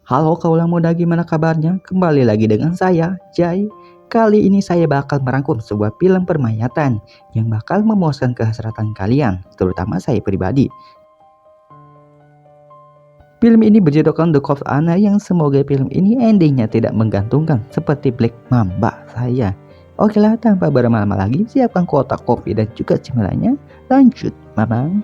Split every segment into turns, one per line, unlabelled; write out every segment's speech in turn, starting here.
Halo kaulah muda, gimana kabarnya? Kembali lagi dengan saya, Jai. Kali ini saya bakal merangkum sebuah film permayatan yang bakal memuaskan kehasratan kalian, terutama saya pribadi. Film ini berjudulkan The Corpse Anna, yang semoga film ini endingnya tidak menggantungkan seperti Black Mamba saya. Oke lah, tanpa berlama-lama lagi, siapkan kotak kopi dan juga cemilannya. Lanjut, mamang.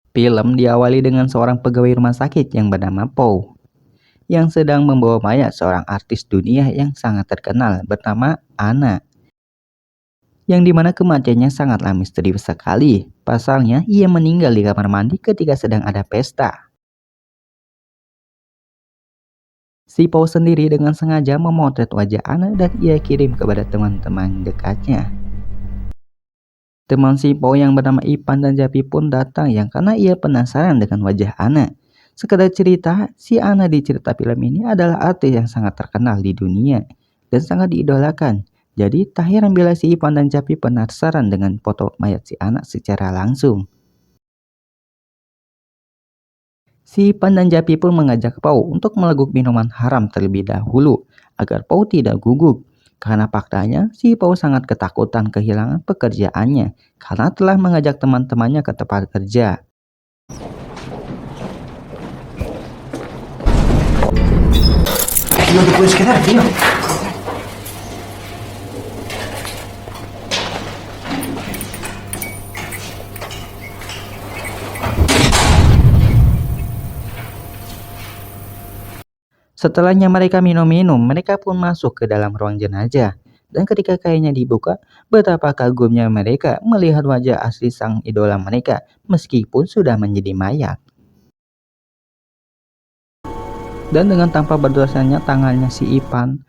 Film diawali dengan seorang pegawai rumah sakit yang bernama Poe, yang sedang membawa mayat seorang artis dunia yang sangat terkenal bernama Anna, yang dimana kematiannya sangatlah misterius sekali. Pasalnya, ia meninggal di kamar mandi ketika sedang ada pesta. Si Poe sendiri dengan sengaja memotret wajah Anna dan ia kirim kepada teman-teman dekatnya. Teman si Poe yang bernama Ipan dan Japi pun datang yang karena ia penasaran dengan wajah Anna. Sekedar cerita, si Anna di cerita film ini adalah artis yang sangat terkenal di dunia dan sangat diidolakan. Jadi tak heran bila si Ipan dan Japi penasaran dengan foto mayat si Anna secara langsung. Si Ipan dan Japi pun mengajak Pau untuk meleguk minuman haram terlebih dahulu agar Pau tidak gugup. Karena faktanya, si Pau sangat ketakutan kehilangan pekerjaannya karena telah mengajak teman-temannya ke tempat kerja.
No te puedes quedar, tío.
Setelahnya mereka minum-minum, mereka pun masuk ke dalam ruang jenazah. Dan ketika kainnya dibuka, betapa kagumnya mereka melihat wajah asli sang idola mereka meskipun sudah menjadi mayat. Dan dengan tanpa berdosanya tangannya si Ipan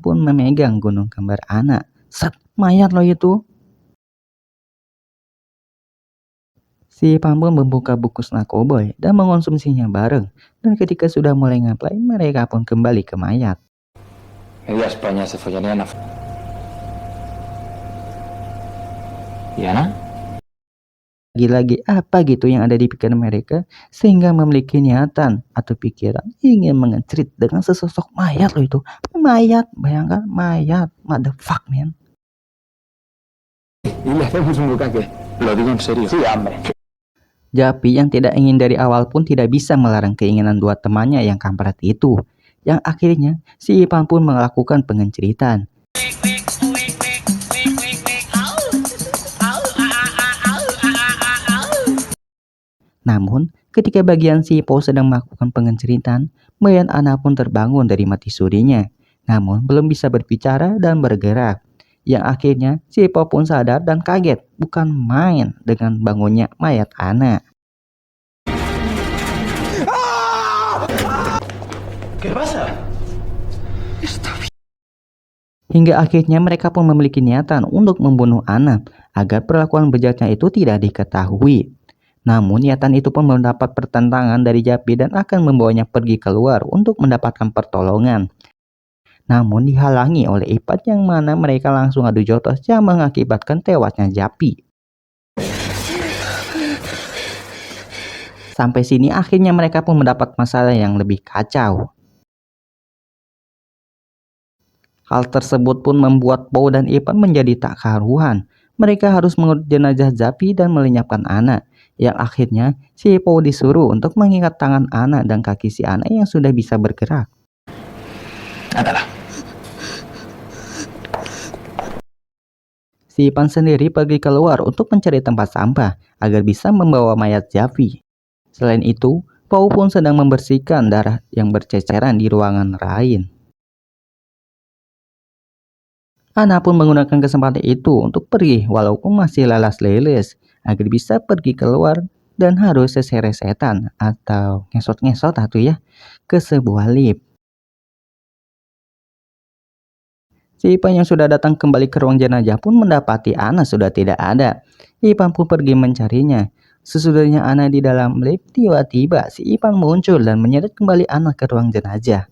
pun memegang gunung kembar Anna. Set, mayat loh itu. Si Ipan pun membuka buku Snack Cowboy dan mengonsumsinya bareng. Dan ketika sudah mulai ngaplay, mereka pun kembali ke mayat.
Media España se follarían a... ¿Y Ana?
Lagi-lagi apa gitu yang ada di pikiran mereka sehingga memiliki niatan atau pikiran ingin mengecerit dengan sesosok mayat loh itu. Mayat, bayangkan mayat, motherfuck man.
Y le hacemos un bucaque. Lo digo en serio. Sí, hombre.
Japi yang tidak ingin dari awal pun tidak bisa melarang keinginan dua temannya yang kampret itu. Yang akhirnya si Ipan pun melakukan pengenceritan. Namun, ketika bagian si Po sedang melakukan pengenceritan, mayat Ana pun terbangun dari mati surinya. Namun, belum bisa berbicara dan bergerak. Yang akhirnya, si Po pun sadar dan kaget, bukan main dengan bangunnya mayat Ana.
¿Qué pasa?
Hingga akhirnya mereka pun memiliki niatan untuk membunuh Ana agar perlakuan bejatnya itu tidak diketahui. Namun niatan itu pun mendapat pertentangan dari Japi dan akan membawanya pergi keluar untuk mendapatkan pertolongan. Namun dihalangi oleh Ipat yang mana mereka langsung adu jotos yang mengakibatkan tewasnya Japi. Sampai sini akhirnya mereka pun mendapat masalah yang lebih kacau. Hal tersebut pun membuat Pau dan Ipan menjadi tak karuan. Mereka harus mengurus jenazah Japi dan melenyapkan Ana. Yang akhirnya si Pau disuruh untuk mengikat tangan Ana dan kaki si Ana yang sudah bisa bergerak.
Adalah.
Si Ipan sendiri pergi keluar untuk mencari tempat sampah agar bisa membawa mayat Japi. Selain itu, Pau pun sedang membersihkan darah yang berceceran di ruangan lain. Ana pun menggunakan kesempatan itu untuk pergi walaupun masih lalas-leles agar bisa pergi keluar dan harus seseresetan atau ngesot-ngesot atau ya ke sebuah lift. Si Ipan yang sudah datang kembali ke ruang jenazah pun mendapati Ana sudah tidak ada. Ipan pun pergi mencarinya. Sesudahnya Ana di dalam lift, tiba-tiba si Ipan muncul dan menyeret kembali Ana ke ruang jenazah.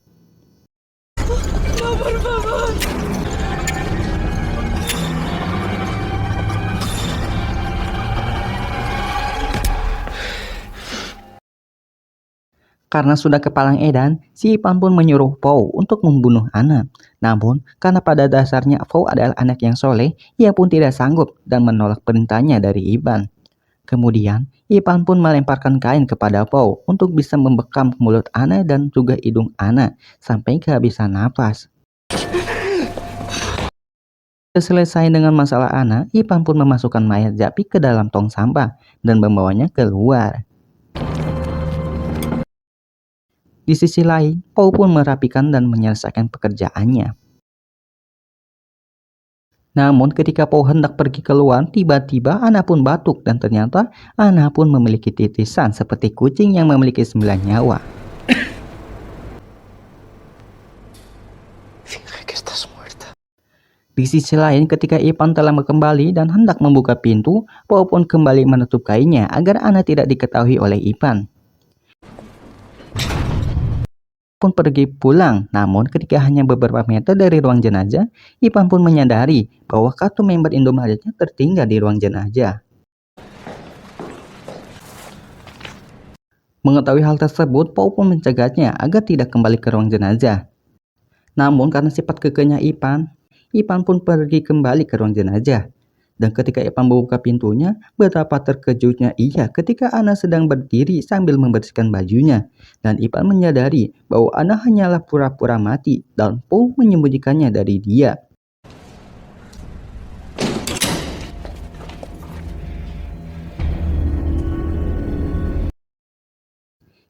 Karena sudah kepalang edan, si Ipan pun menyuruh Pou untuk membunuh Ana. Namun, karena pada dasarnya Pou adalah anak yang soleh, ia pun tidak sanggup dan menolak perintahnya dari Ipan. Kemudian, Ipan pun melemparkan kain kepada Pou untuk bisa membekam mulut Ana dan juga hidung Ana sampai kehabisan napas. Selesai dengan masalah Ana, Ipan pun memasukkan mayat Japi ke dalam tong sampah dan membawanya keluar. Di sisi lain, Pou pun merapikan dan menyelesaikan pekerjaannya. Namun ketika Pou hendak pergi keluar, tiba-tiba Ana pun batuk dan ternyata Ana pun memiliki titisan seperti kucing yang memiliki 9 nyawa.
Finge que estás muerta.
Di sisi lain, ketika Ipan telah kembali dan hendak membuka pintu, Pou pun kembali menutup kainnya agar Ana tidak diketahui oleh Ipan. Pun pergi pulang, namun ketika hanya beberapa meter dari ruang jenazah, Ipan pun menyadari bahwa kartu member Indomaretnya tertinggal di ruang jenazah. Mengetahui hal tersebut, Pou pun mencegatnya agar tidak kembali ke ruang jenazah. Namun karena sifat kekehnya Ipan pun pergi kembali ke ruang jenazah. Dan ketika Ipan membuka pintunya, betapa terkejutnya ia ketika Ana sedang berdiri sambil membersihkan bajunya. Dan Ipan menyadari bahwa Ana hanyalah pura-pura mati dan Pou menyembunyikannya dari dia.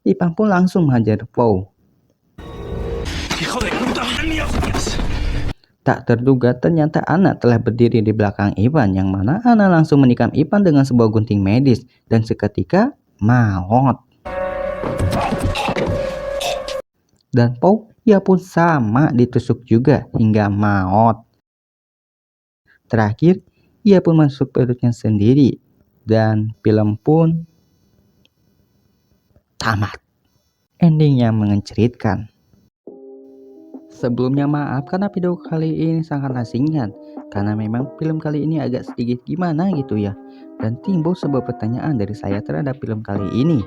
Ipan pun langsung menghajar Pou.
¡Hijo de puta! ¡Mierdas!
Tak terduga ternyata Ana telah berdiri di belakang Ipan, yang mana Ana langsung menikam Ipan dengan sebuah gunting medis dan seketika maut. Dan Pou, ia pun sama ditusuk juga hingga maut. Terakhir, ia pun masuk perutnya sendiri dan film pun tamat. Endingnya mengeceritakan. Sebelumnya maaf karena video kali ini sangatlah singkat, karena memang film kali ini agak sedikit gimana gitu ya. Dan timbul sebuah pertanyaan dari saya terhadap film kali ini.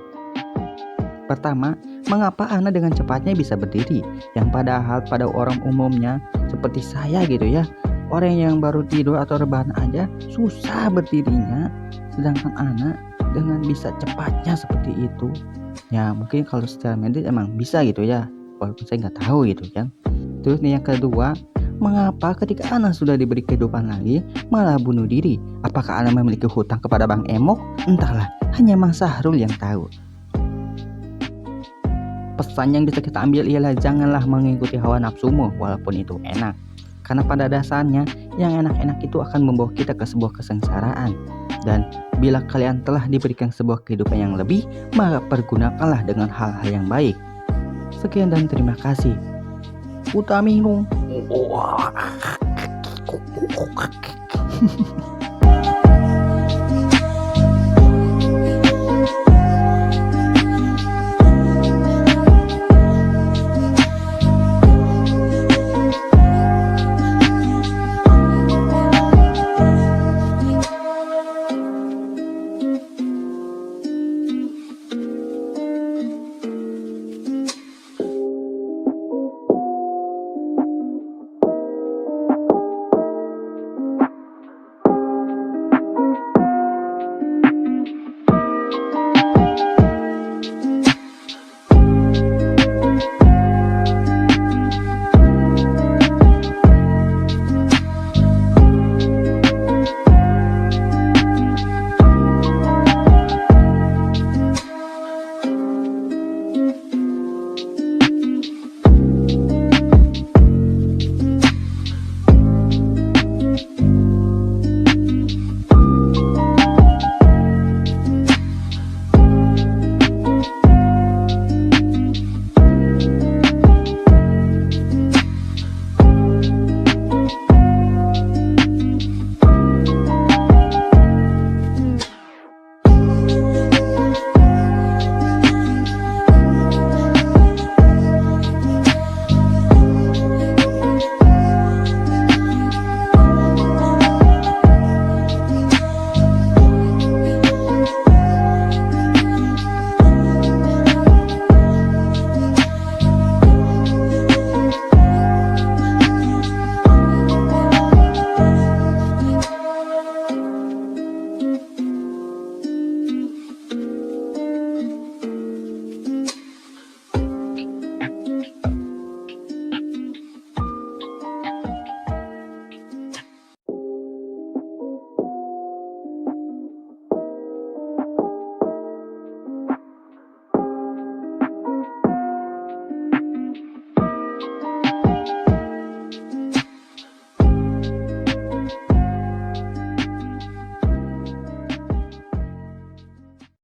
Pertama, mengapa Ana dengan cepatnya bisa berdiri? Yang padahal pada orang umumnya seperti saya gitu ya, orang yang baru tidur atau rebahan aja susah berdirinya. Sedangkan Ana dengan bisa cepatnya seperti itu, ya mungkin kalau secara medis emang bisa gitu ya, walaupun saya nggak tahu gitu kan. Terus nih yang kedua, mengapa ketika Ana sudah diberi kehidupan lagi malah bunuh diri? Apakah Ana memiliki hutang kepada Bang Emok? Entahlah, hanya Mang Sahrul yang tahu. Pesan yang bisa kita ambil ialah janganlah mengikuti hawa nafsumu walaupun itu enak. Karena pada dasarnya yang enak-enak itu akan membawa kita ke sebuah kesengsaraan. Dan bila kalian telah diberikan sebuah kehidupan yang lebih, maka pergunakanlah dengan hal-hal yang baik. Sekian dan terima kasih. Utaminung.